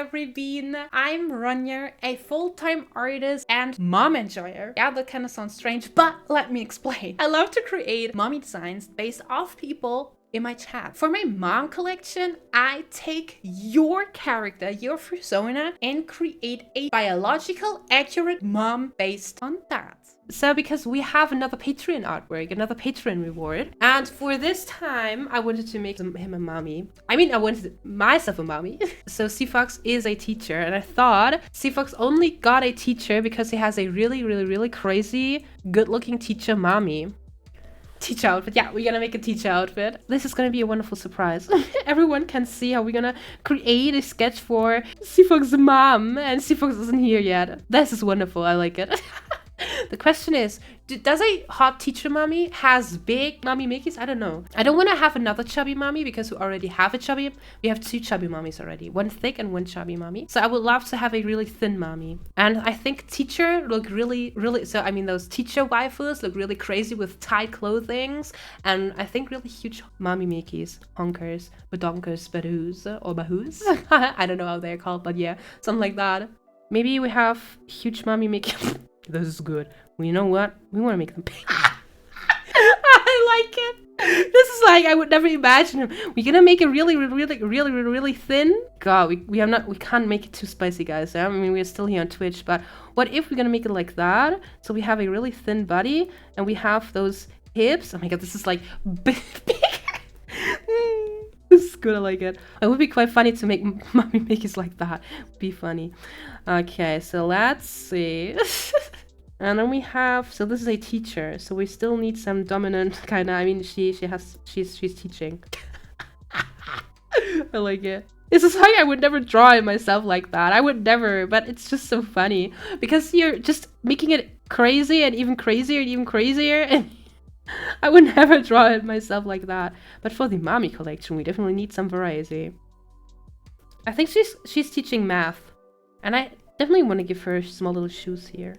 every bean. I'm Ronya, a full-time artist and mom enjoyer. Yeah, that kind of sounds strange, but let me explain. I love to create mommy designs based off people in my chat. For my mom collection, I take your character, your persona, and create a biological accurate mom based on that. So because we have another Patreon artwork, another Patreon reward, and for this time, I wanted to make him a mommy. I mean, I wanted myself a mommy. So Seafox is a teacher, and I thought Seafox only got a teacher because he has a really crazy, good-looking teacher mommy. Teacher outfit. Yeah, we're gonna make a teacher outfit. This is gonna be a wonderful surprise. Everyone can see how we're gonna create a sketch for Seafox's mom, and Seafox isn't here yet. This is wonderful. I like it. The question is, does a hot teacher mommy has big mommy Mickeys? I don't know. I don't want to have another chubby mommy because we already have a chubby. We have two chubby mommies already. One thick and one chubby mommy. So I would love to have a really thin mommy. And I think teacher look really, so I mean those teacher waifus look really crazy with tight clothings. And I think really huge mommy Mickeys, honkers, badonkers, badoos, or bahoos. I don't know how they're called, but yeah, something like that. Maybe we have huge mommy Mickey. This is good. Well, you know what? We want to make them pink. I like it. This is like I would never imagine him. We're gonna make it really thin. God, we can't make it too spicy, guys. I mean, we're still here on Twitch, but what if we're gonna make it like that? So we have a really thin body and we have those hips. Oh my god, this is like big. This is good, I like it. It would be quite funny to make mommy Mickeys like that. Would be funny. Okay, so let's see. And then we have, so this is a teacher, so we still need some dominant kind of, I mean, she's teaching. I like it. This is why I would never draw it myself like that. I would never, but it's just so funny because you're just making it crazy and even crazier and even crazier, and I would never draw it myself like that. But for the mommy collection, we definitely need some variety. I think she's teaching math, and I definitely want to give her small little shoes here.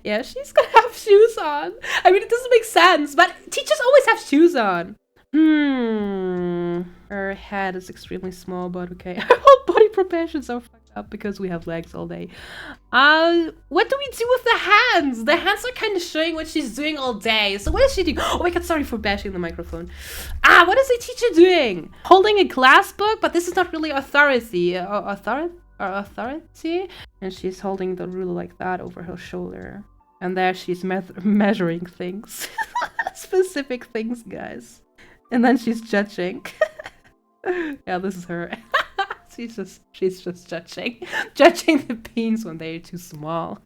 Yeah, she's gonna have shoes on. I mean, it doesn't make sense, but teachers always have shoes on. Her head is extremely small, but okay. Her whole body proportions are fucked up because we have legs all day. What do we do with the hands? The hands are kind of showing what she's doing all day. So what is she doing? Oh my god, sorry for bashing the microphone. What is the teacher doing? Holding a class book, but this is not really authority. Authority? And she's holding the ruler like that over her shoulder. And there she's measuring things. Specific things, guys. And then she's judging. Yeah, this is her. she's just judging the beans when they're too small.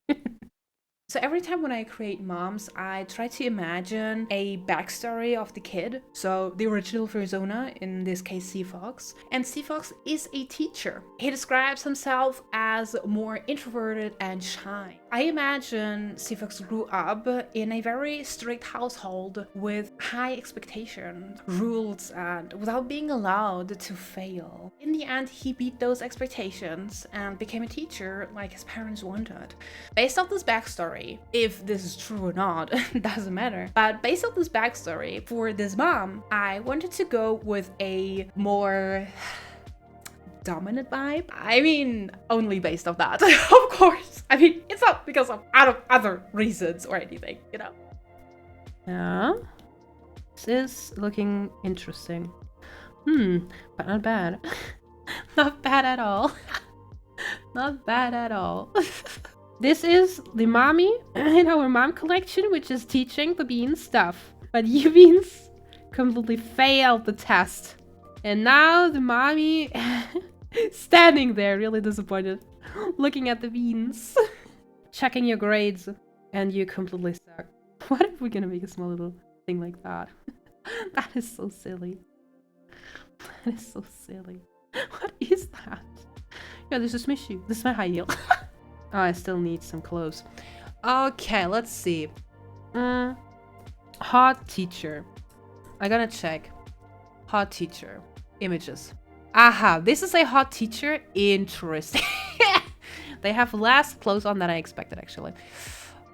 So every time when I create moms, I try to imagine a backstory of the kid. So the original persona, in this case Seafox. And Seafox is a teacher. He describes himself as more introverted and shy. I imagine Seafox grew up in a very strict household with high expectations, rules, and without being allowed to fail. In the end, he beat those expectations and became a teacher like his parents wanted. Based on this backstory, if this is true or not, doesn't matter. But based on this backstory, for this mom, I wanted to go with a more dominant vibe. I mean, only based on that, of course. I mean, it's not because of out of other reasons or anything, you know? Yeah. This is looking interesting. But not bad. Not bad at all. Not bad at all. This is the mommy in our mom collection, which is teaching the beans stuff. But you beans completely failed the test. And now the mommy standing there, really disappointed, looking at the beans, checking your grades, and you completely suck. What if we're gonna make a small little thing like that? That is so silly. That is so silly. What is that? Yeah, this is my shoe. This is my high heel. Oh, I still need some clothes. Okay, let's see. Hot teacher. I gotta check. Hot teacher. Images. Aha, this is a hot teacher. Interesting. They have less clothes on than I expected, actually.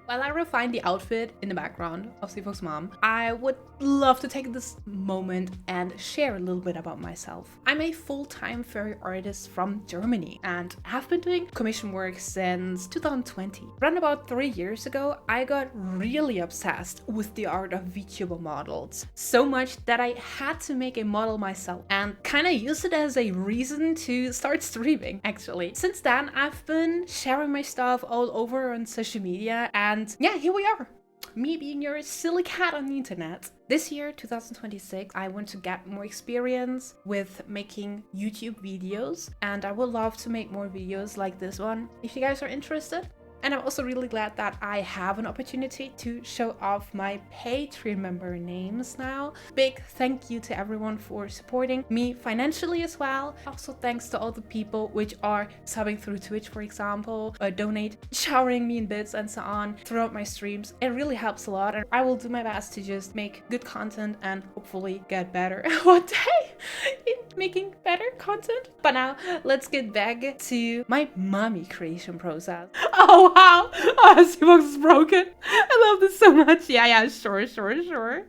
While I refine the outfit in the background of Seafox's mom, I would love to take this moment and share a little bit about myself. I'm a full-time furry artist from Germany and have been doing commission work since 2020. Around about 3 years ago, I got really obsessed with the art of VTuber models. So much that I had to make a model myself and kind of use it as a reason to start streaming, actually. Since then, I've been sharing my stuff all over on social media, and yeah, here we are. Me being your silly cat on the internet. This year, 2026, I want to get more experience with making YouTube videos, and I would love to make more videos like this one if you guys are interested. And I'm also really glad that I have an opportunity to show off my Patreon member names now. Big thank you to everyone for supporting me financially as well. Also thanks to all the people which are subbing through Twitch, for example, or donate, showering me in bits and so on throughout my streams. It really helps a lot, and I will do my best to just make good content and hopefully get better one day in making better content. But now let's get back to my mommy creation process. Oh wow! Oh, Seafox is broken. I love this so much. Yeah, sure.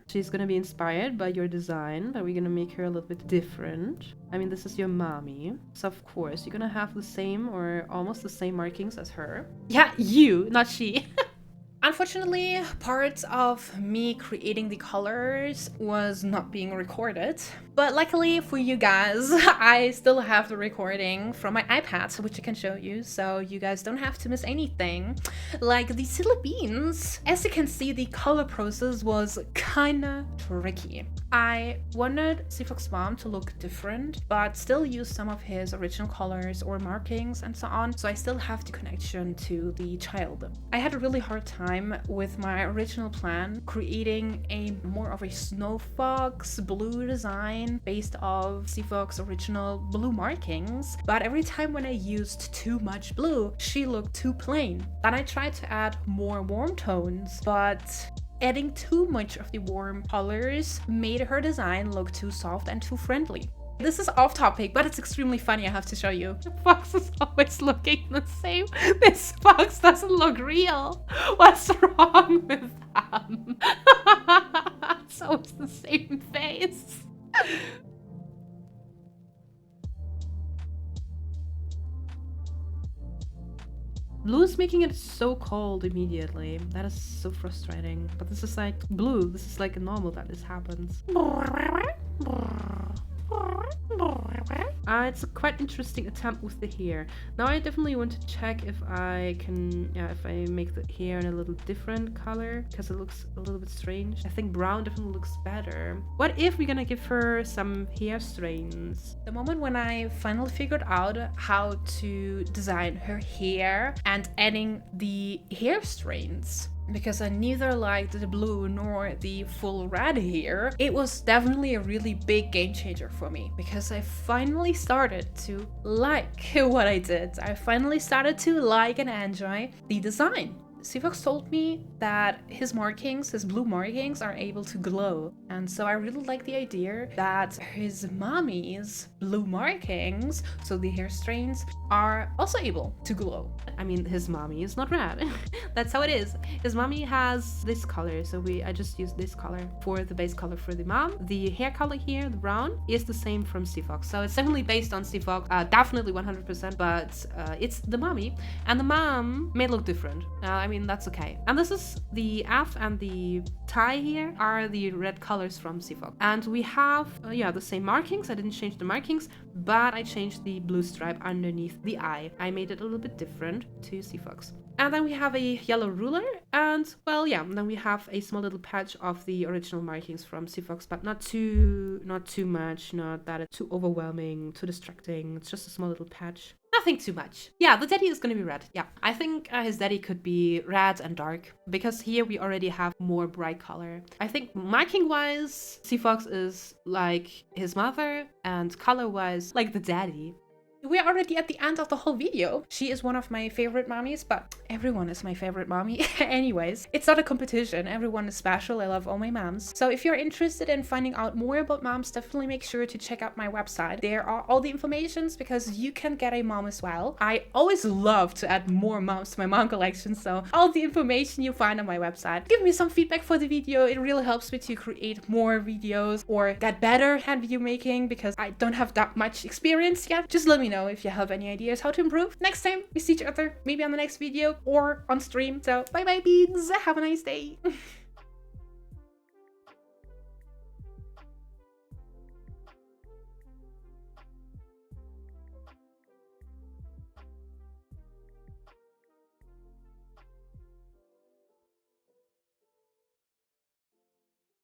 She's gonna be inspired by your design, but we're gonna make her a little bit different. I mean, this is your mommy, so of course you're gonna have the same or almost the same markings as her. Yeah, you, not she. Unfortunately, parts of me creating the colors was not being recorded, but luckily for you guys, I still have the recording from my iPad, which I can show you, so you guys don't have to miss anything. Like the silly beans. As you can see, the color process was kinda tricky. I wanted Seafox's mom to look different, but still use some of his original colors or markings and so on, so I still have the connection to the child. I had a really hard time with my original plan, creating a more of a snow fox blue design based off Seafox's original blue markings, but every time when I used too much blue, she looked too plain. Then I tried to add more warm tones, but adding too much of the warm colors made her design look too soft and too friendly. This is off topic, but it's extremely funny, I have to show you. The fox is always looking the same. This fox doesn't look real. What's wrong with them? It's always the same face. Blue is making it so cold immediately. That is so frustrating. But this is like blue. This is like normal that this happens. It's a quite interesting attempt with the hair. Now I definitely want to check if I can, if I make the hair in a little different color, because it looks a little bit strange. I think brown definitely looks better. What if we're gonna give her some hair strains? The moment when I finally figured out how to design her hair and adding the hair strains, because I neither liked the blue nor the full red hair, it was definitely a really big game changer for me, because I finally started to like what I did. I finally started to like and enjoy the design. Seafox told me that his markings, his blue markings, are able to glow. And so I really like the idea that his mommy's blue markings, so the hair strains, are also able to glow. I mean, his mommy is not red. That's how it is. His mommy has this color, so I just used this color for the base color for the mom. The hair color here, the brown, is the same from Seafox. So it's definitely based on Seafox, definitely 100%, but it's the mommy. And the mom may look different. I mean, that's okay. And this is the F and the tie here are the red colors from Seafox. And we have, the same markings. I didn't change the markings, but I changed the blue stripe underneath the eye. I made it a little bit different to Seafox. And then we have a yellow ruler, and then we have a small little patch of the original markings from Seafox, but not too much, not that it's too overwhelming, too distracting. It's just a small little patch. Nothing too much. Yeah, the daddy is gonna be red. Yeah, I think his daddy could be red and dark, because here we already have more bright color. I think marking-wise, Seafox is like his mother, and color-wise, like the daddy. we're already at the end of the whole video. She is one of my favorite mommies, but everyone is my favorite mommy. Anyways, it's not a competition. Everyone is special. I love all my moms. So if you're interested in finding out more about moms, definitely make sure to check out my website. There are all the informations because you can get a mom as well. I always love to add more moms to my mom collection, so all the information you find on my website. Give me some feedback for the video. It really helps me to create more videos or get better at video making because I don't have that much experience yet. Just let me know if you have any ideas how to improve. Next time we see each other, maybe on the next video or on stream. So bye bye beans, have a nice day.